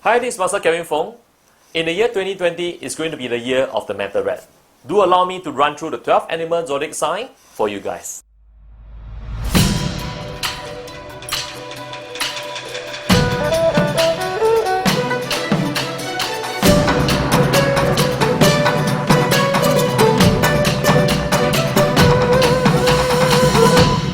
Hi, this is Master Kevin Foong. In the year 2020, it's going to be the year of the Manta Rat. Do allow me to run through the 12 animal zodiac sign for you guys.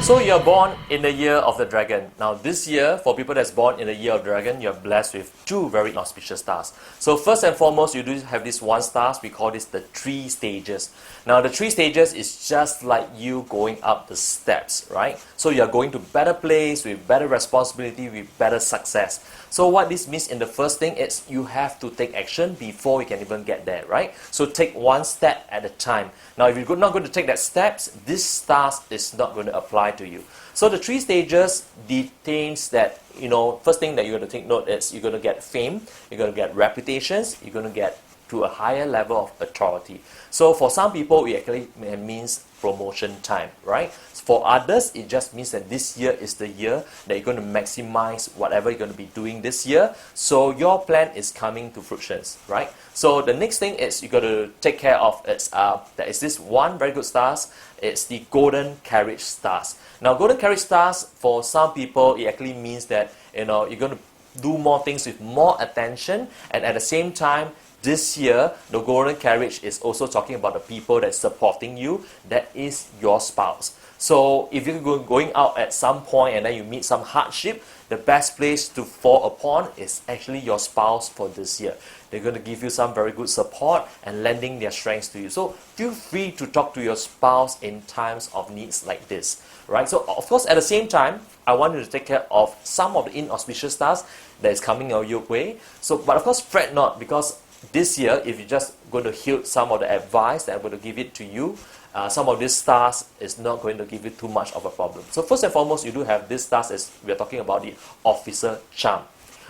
So you're born in the year of the dragon. Now this year, for people that's born in the year of the dragon, you're blessed with two very auspicious stars. So first and foremost, you do have this one star. We call this the 3 stages. Now the 3 stages is just like you going up the steps, right? So you're going to better place, with better responsibility, with better success. So what this means in the first thing is you have to take action before you can even get there, right? So take one step at a time. Now if you're not going to take that steps, this stars is not going to apply to you. So the 3 stages detains that, first thing that you're going to take note is you're going to get fame, you're going to get reputations, you're going to get to a higher level of authority. So for some people, it actually means promotion time, right? For others, it just means that this year is the year that you're going to maximize whatever you're going to be doing this year. So your plan is coming to fruition, right? So the next thing is you got to take care of is there is this one very good stars. It's the golden carriage stars. Now, golden carriage stars for some people, it actually means that you're going to do more things with more attention, and at the same time, this year, the golden carriage is also talking about the people that's supporting you, that is your spouse. So if you're going out at some point and then you meet some hardship, the best place to fall upon is actually your spouse for this year. They're going to give you some very good support and lending their strengths to you. So feel free to talk to your spouse in times of needs like this, right? So of course, at the same time, I want you to take care of some of the inauspicious stars that is coming your way. So, but of course, fret not, because this year, if you're just going to heed some of the advice that I'm going to give it to you, some of these stars is not going to give you too much of a problem. So first and foremost, you do have these stars as we're talking about the officer charm.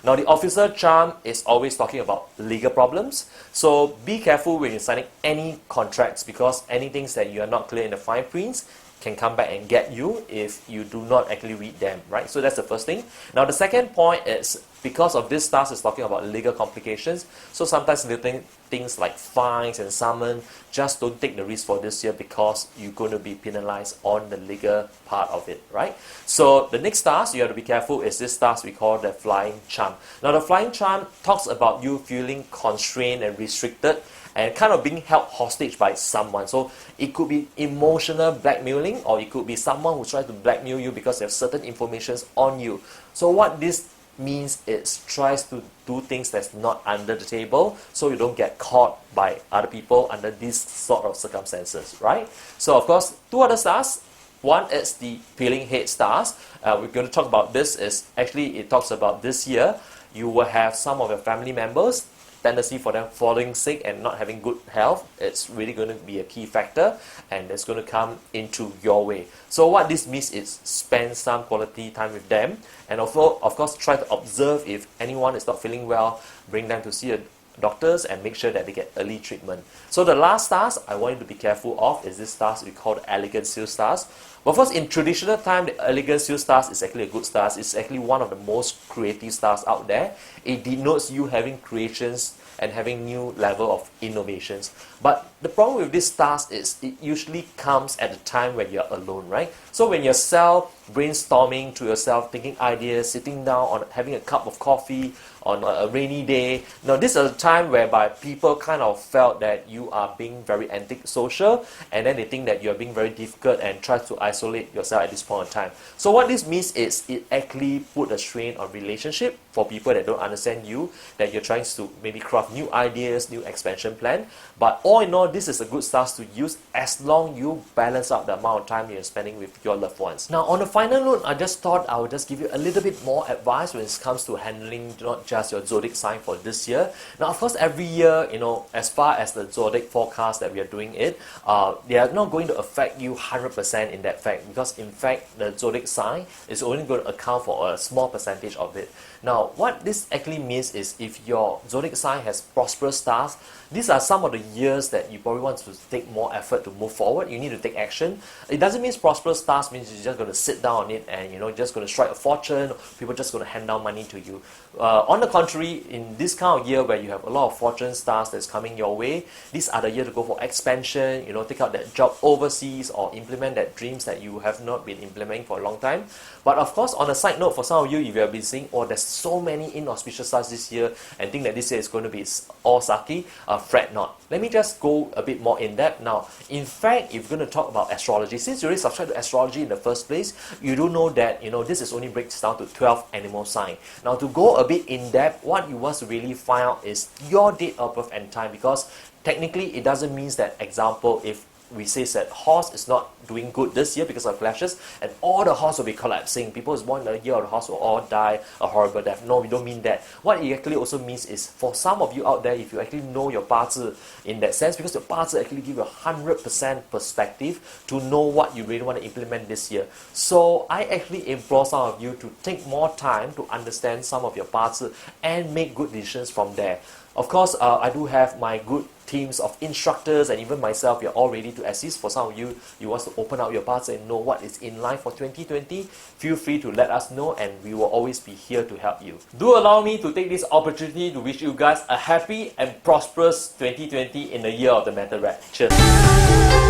Now the officer charm is always talking about legal problems. So be careful when you're signing any contracts, because anything that you are not clear in the fine prints can come back and get you if you do not actually read them, right? So that's the first thing. Now the second point is, because of this stars is talking about legal complications, so sometimes little things like fines and summon, just don't take the risk for this year, because you're going to be penalized on the legal part of it, right? So the next stars you have to be careful is this stars we call the flying charm. Now the flying charm talks about you feeling constrained and restricted and kind of being held hostage by someone. So it could be emotional blackmailing, or it could be someone who tries to blackmail you because they have certain information on you. So what this means is tries to do things that's not under the table, so you don't get caught by other people under these sort of circumstances, right? So of course, 2 other stars. One is the peeling head stars. We're going to talk about this. Is actually, it talks about this year you will have some of your family members, tendency for them falling sick and not having good health. It's really going to be a key factor, and it's going to come into your way. So what this means is spend some quality time with them, and also, of course, try to observe if anyone is not feeling well, bring them to see a doctors and make sure that they get early treatment. So the last stars I want you to be careful of is this stars we call the elegant seal stars. But first, in traditional time, the elegant seal stars is actually a good stars. It's actually one of the most creative stars out there. It denotes you having creations and having new level of innovations. But the problem with these stars is it usually comes at the time when you're alone, right? So when you're brainstorming to yourself, thinking ideas, sitting down on having a cup of coffee on a rainy day. Now this is a time whereby people kind of felt that you are being very antisocial, and then they think that you're being very difficult and try to isolate yourself at this point in time. So what this means is it actually put a strain on relationship for people that don't understand you, that you're trying to maybe craft new ideas, new expansion plan. But all in all, this is a good start to use as long you balance out the amount of time you're spending with your loved ones. Now on a final note, I just thought I would just give you a little bit more advice when it comes to handling not just your zodiac sign for this year. Now of course, every year, as far as the zodiac forecast that we are doing it, they are not going to affect you 100% in that fact, because in fact the zodiac sign is only going to account for a small percentage of it. Now, what this actually means is if your zodiac sign has prosperous stars, these are some of the years that you probably want to take more effort to move forward. You need to take action. It doesn't mean prosperous stars means you're just going to sit down on it and just going to strike a fortune. People just going to hand down money to you. On the contrary, in this kind of year where you have a lot of fortune stars that's coming your way, these are the year to go for expansion. Take out that job overseas or implement that dreams that you have not been implementing for a long time. But of course, on a side note, for some of you, if you have been saying, oh, there's so many inauspicious stars this year and think that this year is going to be all sucky, fret not. Let me just go a bit more in depth now. In fact, if you're going to talk about astrology, since you already subscribe to astrology in the first place, you do know that this is only breaks down to 12 animal sign. Now, to go a bit in depth, what you want to really find out is your date of birth and time, because technically it doesn't mean that, example, if we say that horse is not doing good this year because of clashes and all the horse will be collapsing, people who born in the year of the horse will all die a horrible death. No, we don't mean that. What it actually also means is, for some of you out there, if you actually know your 八字in that sense, because your 八字 actually give you 100% perspective to know what you really want to implement this year. So I actually implore some of you to take more time to understand some of your 八字and make good decisions from there. Of course, I do have my good teams of instructors and even myself. We are all ready to assist. For some of you, you want to open out your parts and know what is in line for 2020, feel free to let us know and we will always be here to help you. Do allow me to take this opportunity to wish you guys a happy and prosperous 2020 in the year of the Metal Rat. Cheers!